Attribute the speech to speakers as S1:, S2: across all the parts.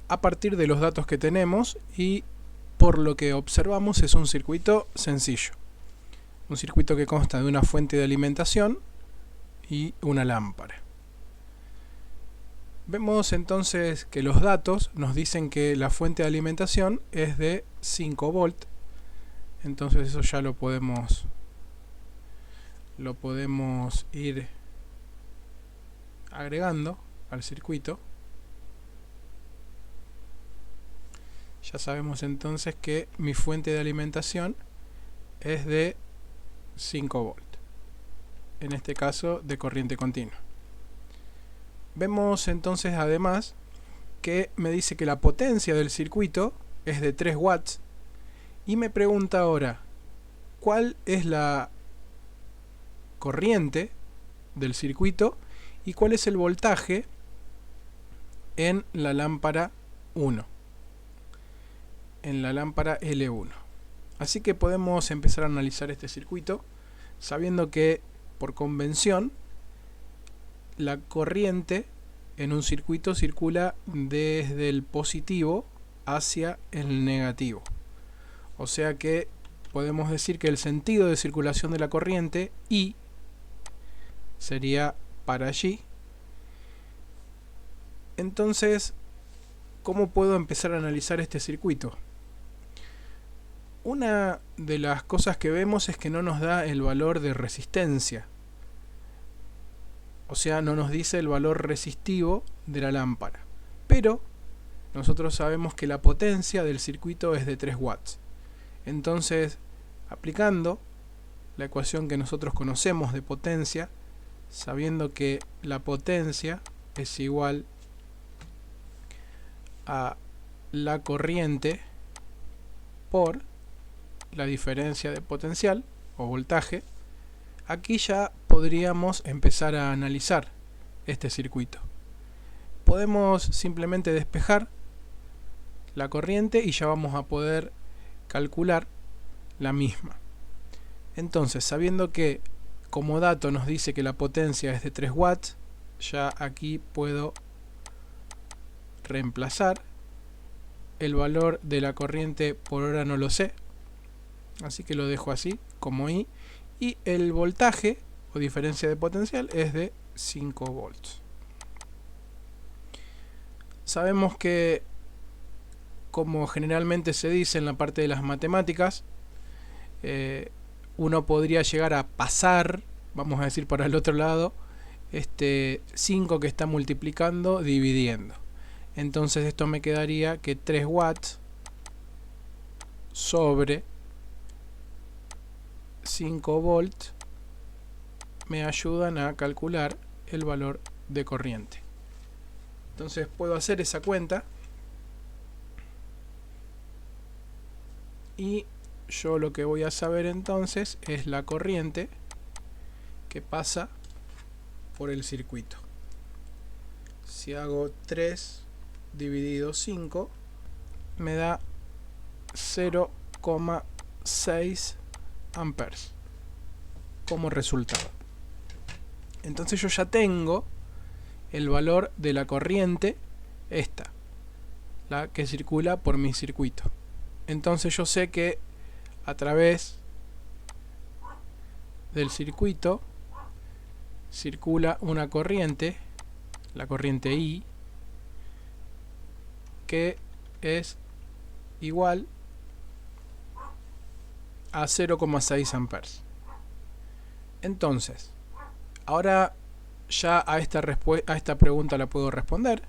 S1: a partir de los datos que tenemos y por lo que observamos es un circuito sencillo. Un circuito que consta de una fuente de alimentación y una lámpara. Vemos entonces que los datos nos dicen que la fuente de alimentación es de 5 volt. Entonces eso ya lo podemos ir agregando al circuito. Ya sabemos entonces que mi fuente de alimentación es de 5 volt. En este caso de corriente continua. Vemos entonces además que me dice que la potencia del circuito es de 3 watts y me pregunta ahora cuál es la corriente del circuito y cuál es el voltaje en la lámpara 1, en la lámpara L1. Así que podemos empezar a analizar este circuito sabiendo que por convención la corriente en un circuito circula desde el positivo hacia el negativo. O sea que podemos decir que el sentido de circulación de la corriente I sería para allí. Entonces, ¿cómo puedo empezar a analizar este circuito? Una de las cosas que vemos es que no nos da el valor de resistencia. O sea, no nos dice el valor resistivo de la lámpara. Pero nosotros sabemos que la potencia del circuito es de 3 watts. Entonces, aplicando la ecuación que nosotros conocemos de potencia, sabiendo que la potencia es igual a la corriente por la diferencia de potencial o voltaje, aquí ya podríamos empezar a analizar este circuito. Podemos simplemente despejar la corriente y ya vamos a poder calcular la misma. Entonces, sabiendo que como dato nos dice que la potencia es de 3 watts, ya aquí puedo reemplazar. El valor de la corriente por ahora no lo sé, así que lo dejo así como I. Y el voltaje o diferencia de potencial es de 5 volts. Sabemos que, como generalmente se dice en la parte de las matemáticas, uno podría llegar a pasar, vamos a decir para el otro lado, este 5 que está multiplicando dividiendo. Entonces esto me quedaría que 3 watts sobre 5 volts me ayudan a calcular el valor de corriente. Entonces puedo hacer esa cuenta y yo lo que voy a saber entonces es la corriente que pasa por el circuito. Si hago 3 dividido 5 me da 0,6 amperes como resultado. Entonces yo ya tengo el valor de la corriente, esta, la que circula por mi circuito. Entonces yo sé que a través del circuito circula una corriente, la corriente I, que es igual a 0,6 amperes. Entonces, ahora ya a esta pregunta la puedo responder.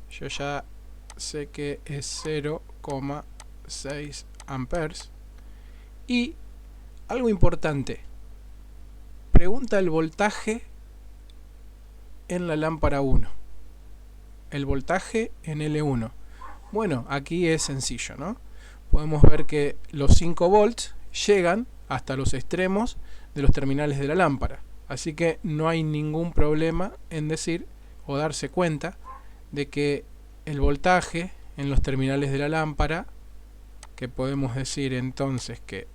S1: Yo ya sé que es 0,6 amperes. Y algo importante, pregunta el voltaje en la lámpara 1. El voltaje en L1. Bueno, aquí es sencillo, ¿no? Podemos ver que los 5 volts llegan hasta los extremos de los terminales de la lámpara. Así que no hay ningún problema en decir o darse cuenta de que el voltaje en los terminales de la lámpara, que podemos decir entonces que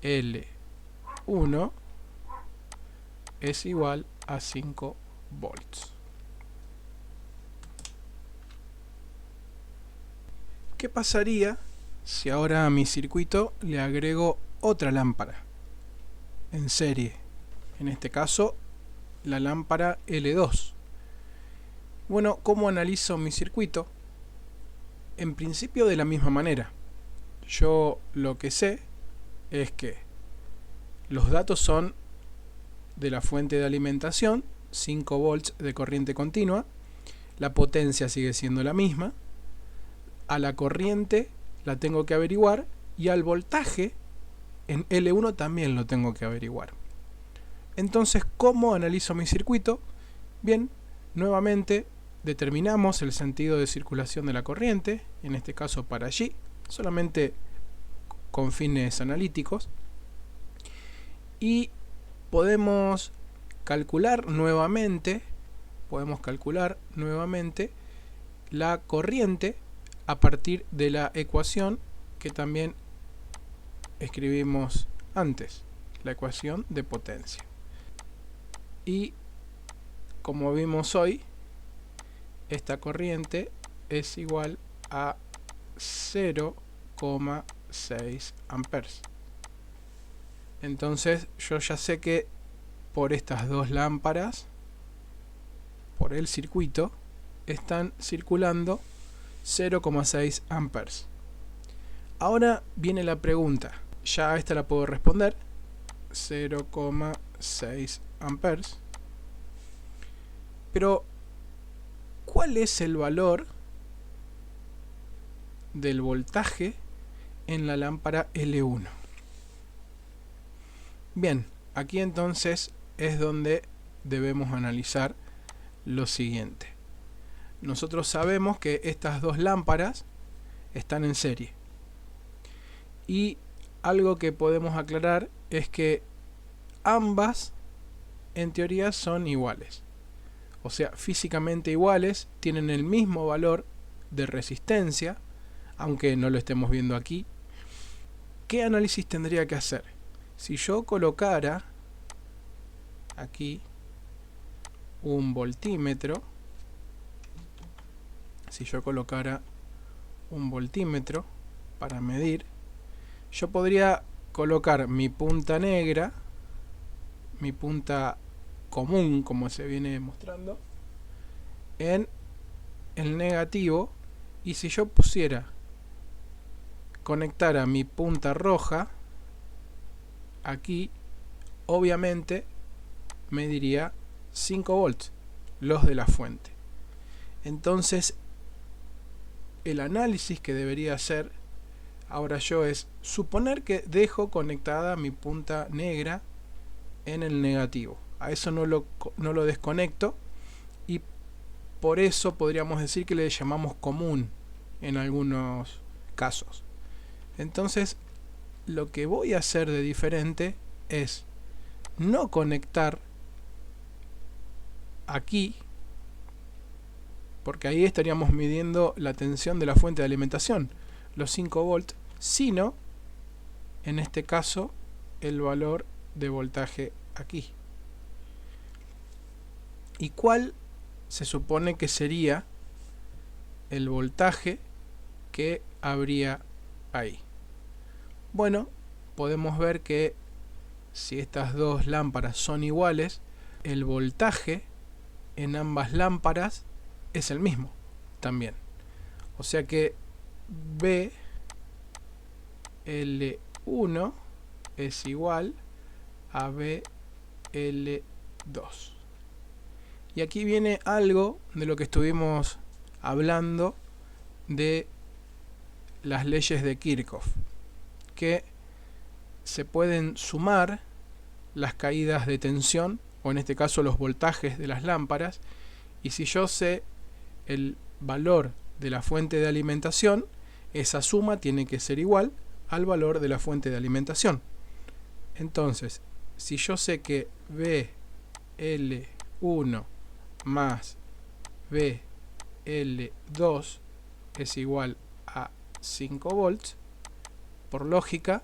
S1: BL1 es igual a 5 volts. ¿Qué pasaría si ahora a mi circuito le agrego otra lámpara en serie? En este caso, la lámpara L2. Bueno, ¿cómo analizo mi circuito? En principio de la misma manera. Yo lo que sé es que los datos son de la fuente de alimentación, 5 volts de corriente continua, la potencia sigue siendo la misma, a la corriente la tengo que averiguar y al voltaje en L1 también lo tengo que averiguar. Entonces, ¿cómo analizo mi circuito? Bien, nuevamente determinamos el sentido de circulación de la corriente, en este caso para allí, solamente con fines analíticos, y podemos calcular nuevamente la corriente a partir de la ecuación que también escribimos antes, la ecuación de potencia. Y como vimos hoy, esta corriente es igual a 0,6 amperes. Entonces yo ya sé que por estas dos lámparas, por el circuito, están circulando 0,6 amperes. Ahora viene la pregunta, ya esta la puedo responder, 0,6 amperes. Pero, ¿cuál es el valor del voltaje en la lámpara L1? Bien, aquí entonces es donde debemos analizar lo siguiente. Nosotros sabemos que estas dos lámparas están en serie. Y algo que podemos aclarar es que ambas en teoría son iguales. O sea, físicamente iguales, tienen el mismo valor de resistencia, aunque no lo estemos viendo aquí. ¿Qué análisis tendría que hacer? Si yo colocara aquí un voltímetro, para medir, yo podría colocar mi punta negra, mi punta común, como se viene mostrando, en el negativo, y si yo conectara mi punta roja aquí, obviamente mediría 5 volts, los de la fuente. Entonces el análisis que debería hacer ahora yo es suponer que dejo conectada mi punta negra en el negativo. A eso no lo desconecto, y por eso podríamos decir que le llamamos común en algunos casos. Entonces lo que voy a hacer de diferente es no conectar aquí, porque ahí estaríamos midiendo la tensión de la fuente de alimentación, los 5 volts, sino en este caso el valor de voltaje aquí. ¿Y cuál se supone que sería el voltaje que habría ahí? Bueno, podemos ver que si estas dos lámparas son iguales, el voltaje en ambas lámparas es el mismo también. O sea que BL1 es igual a BL2. Y aquí viene algo de lo que estuvimos hablando de las leyes de Kirchhoff, que se pueden sumar las caídas de tensión, o en este caso los voltajes de las lámparas, y si yo sé el valor de la fuente de alimentación, esa suma tiene que ser igual al valor de la fuente de alimentación. Entonces, si yo sé que BL1 más BL2 es igual a 5 volts, por lógica,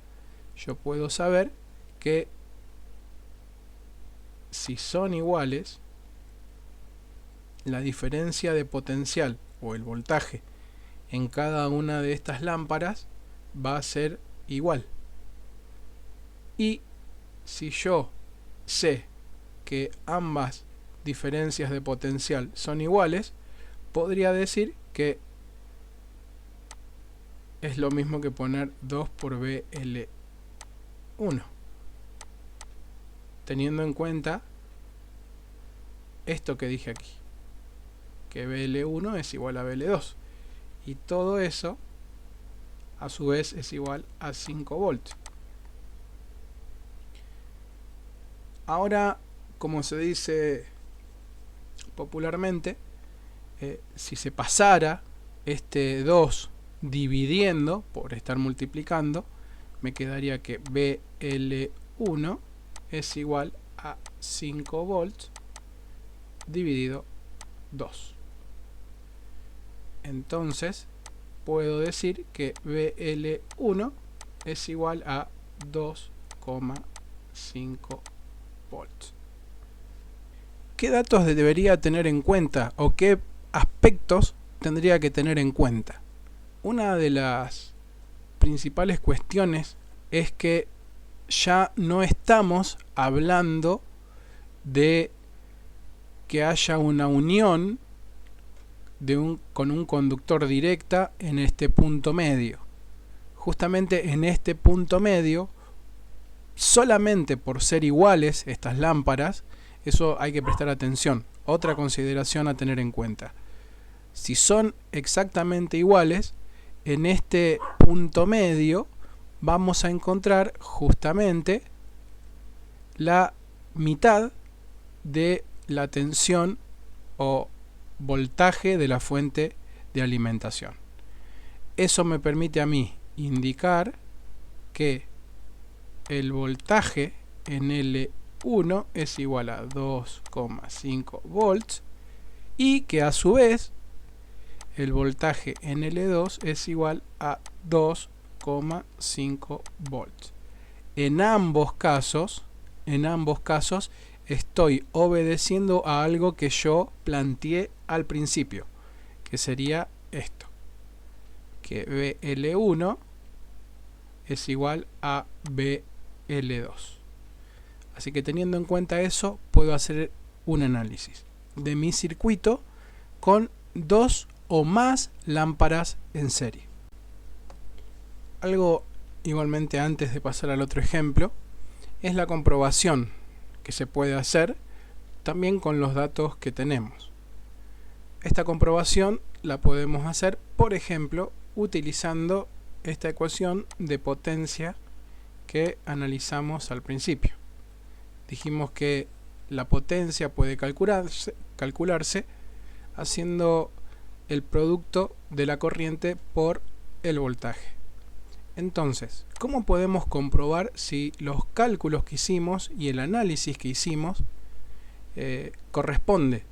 S1: yo puedo saber que si son iguales, la diferencia de potencial o el voltaje en cada una de estas lámparas va a ser igual. Y si yo sé que ambas diferencias de potencial son iguales, podría decir que es lo mismo que poner 2 por BL1, teniendo en cuenta esto que dije aquí, que BL1 es igual a BL2, y todo eso a su vez es igual a 5 volts. Ahora, como se dice popularmente, si se pasara este 2 dividiendo por estar multiplicando, me quedaría que BL1 es igual a 5 volts dividido 2. Entonces puedo decir que BL1 es igual a 2,5 volts. ¿Qué datos debería tener en cuenta o qué aspectos tendría que tener en cuenta? Una de las principales cuestiones es que ya no estamos hablando de que haya una unión con un conductor directa en este punto medio. Justamente en este punto medio, solamente por ser iguales estas lámparas, eso hay que prestar atención. Otra consideración a tener en cuenta. Si son exactamente iguales, en este punto medio vamos a encontrar justamente la mitad de la tensión o voltaje de la fuente de alimentación. Eso me permite a mí indicar que el voltaje en L1 es igual a 2,5 volts y que a su vez el voltaje en L2 es igual a 2,5 volts. En ambos casos estoy obedeciendo a algo que yo planteé al principio, que sería esto, que BL1 es igual a BL2. Así que teniendo en cuenta eso, puedo hacer un análisis de mi circuito con 2 o más lámparas en serie. Algo igualmente antes de pasar al otro ejemplo es la comprobación que se puede hacer también con los datos que tenemos. Esta comprobación la podemos hacer, por ejemplo, utilizando esta ecuación de potencia que analizamos al principio. Dijimos que la potencia puede calcularse haciendo el producto de la corriente por el voltaje. Entonces, ¿cómo podemos comprobar si los cálculos que hicimos y el análisis que hicimos corresponde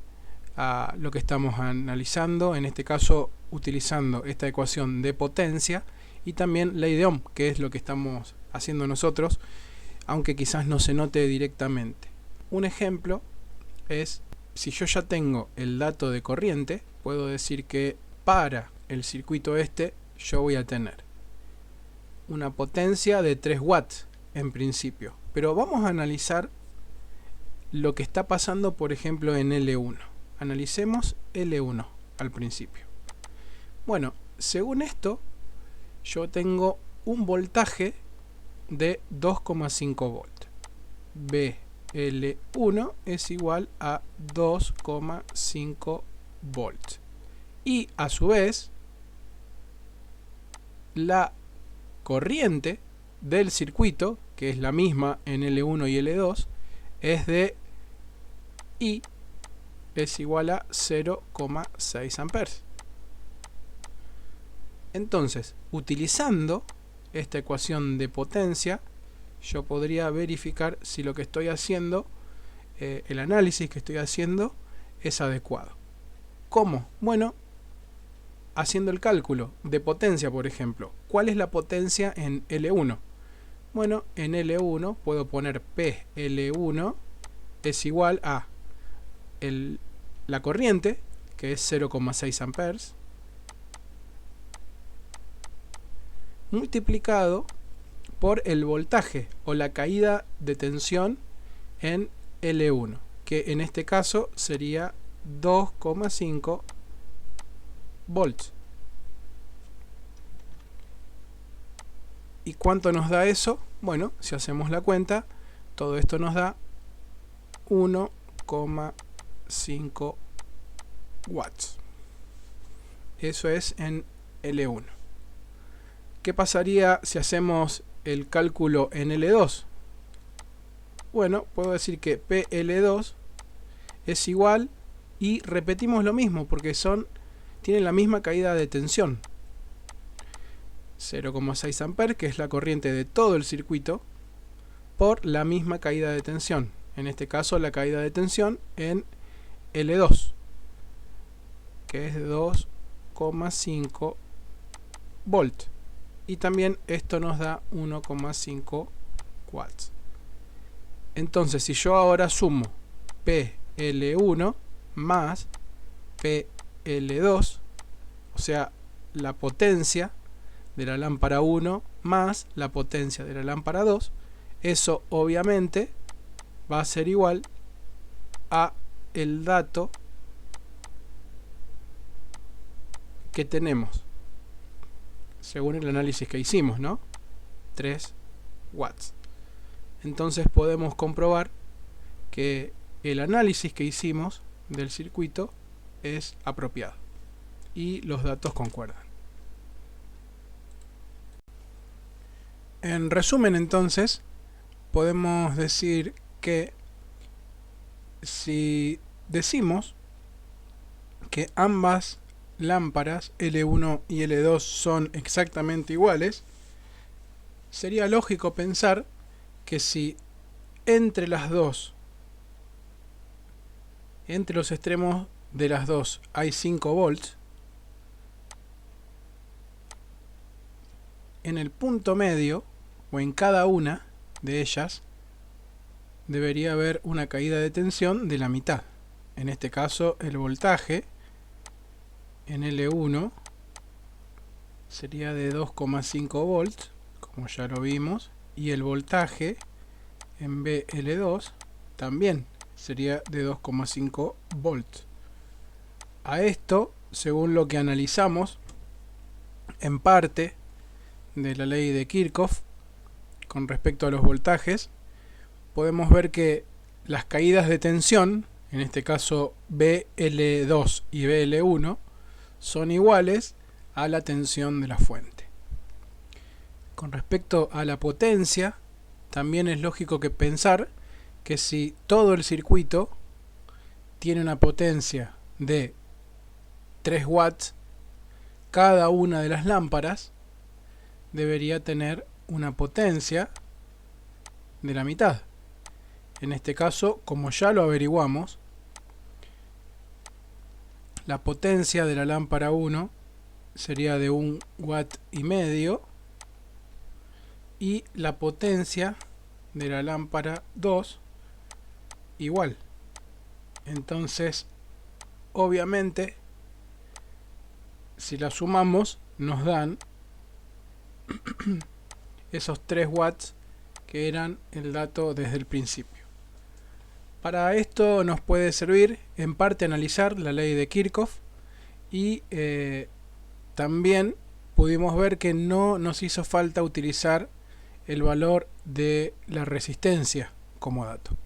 S1: a lo que estamos analizando? En este caso, utilizando esta ecuación de potencia y también ley de Ohm, que es lo que estamos haciendo nosotros, aunque quizás no se note directamente. Un ejemplo es, si yo ya tengo el dato de corriente, puedo decir que para el circuito este yo voy a tener una potencia de 3 watts en principio. Pero vamos a analizar lo que está pasando, por ejemplo, en L1. Analicemos L1 al principio. Bueno, según esto, yo tengo un voltaje de 2,5 volts. BL1 es igual a 2,5 volts. Y a su vez, la corriente del circuito, que es la misma en L1 y L2, es de I es igual a 0,6 amperes. Entonces, utilizando esta ecuación de potencia, yo podría verificar si lo que estoy haciendo, el análisis que estoy haciendo, es adecuado. ¿Cómo? Bueno, haciendo el cálculo de potencia, por ejemplo. ¿Cuál es la potencia en L1? Bueno, en L1 puedo poner PL1 es igual a la corriente, que es 0,6 amperes, multiplicado por el voltaje o la caída de tensión en L1, que en este caso sería 2,5 volts. ¿Y cuánto nos da eso? Bueno, si hacemos la cuenta, todo esto nos da 1,5 watts. Eso es en L1. ¿Qué pasaría si hacemos el cálculo en L2? Bueno, puedo decir que PL2 es igual, y repetimos lo mismo porque tienen la misma caída de tensión. 0,6 amperes, que es la corriente de todo el circuito, por la misma caída de tensión. En este caso la caída de tensión en L2, que es de 2,5 volts. Y también esto nos da 1,5 watts. Entonces, si yo ahora sumo PL1 más PL2, o sea, la potencia de la lámpara 1 más la potencia de la lámpara 2, eso obviamente va a ser igual a el dato que tenemos según el análisis que hicimos, ¿no? 3 watts. Entonces podemos comprobar que el análisis que hicimos del circuito es apropiado y los datos concuerdan. En resumen, entonces, podemos decir que si decimos que ambas lámparas L1 y L2 son exactamente iguales, sería lógico pensar que si entre las dos, entre los extremos de las dos, hay 5 volts, en el punto medio o en cada una de ellas debería haber una caída de tensión de la mitad. En este caso, el voltaje en L1 sería de 2,5 volts, como ya lo vimos, y el voltaje en BL2 también sería de 2,5 volts. A esto, según lo que analizamos en parte de la ley de Kirchhoff con respecto a los voltajes, podemos ver que las caídas de tensión, en este caso BL2 y BL1, son iguales a la tensión de la fuente. Con respecto a la potencia, también es lógico que pensar que si todo el circuito tiene una potencia de 3 watts, cada una de las lámparas debería tener una potencia de la mitad. En este caso, como ya lo averiguamos, la potencia de la lámpara 1 sería de 1,5 watts y la potencia de la lámpara 2 igual. Entonces, obviamente, si la sumamos, nos dan esos 3 watts que eran el dato desde el principio. Para esto nos puede servir en parte analizar la ley de Kirchhoff y también pudimos ver que no nos hizo falta utilizar el valor de la resistencia como dato.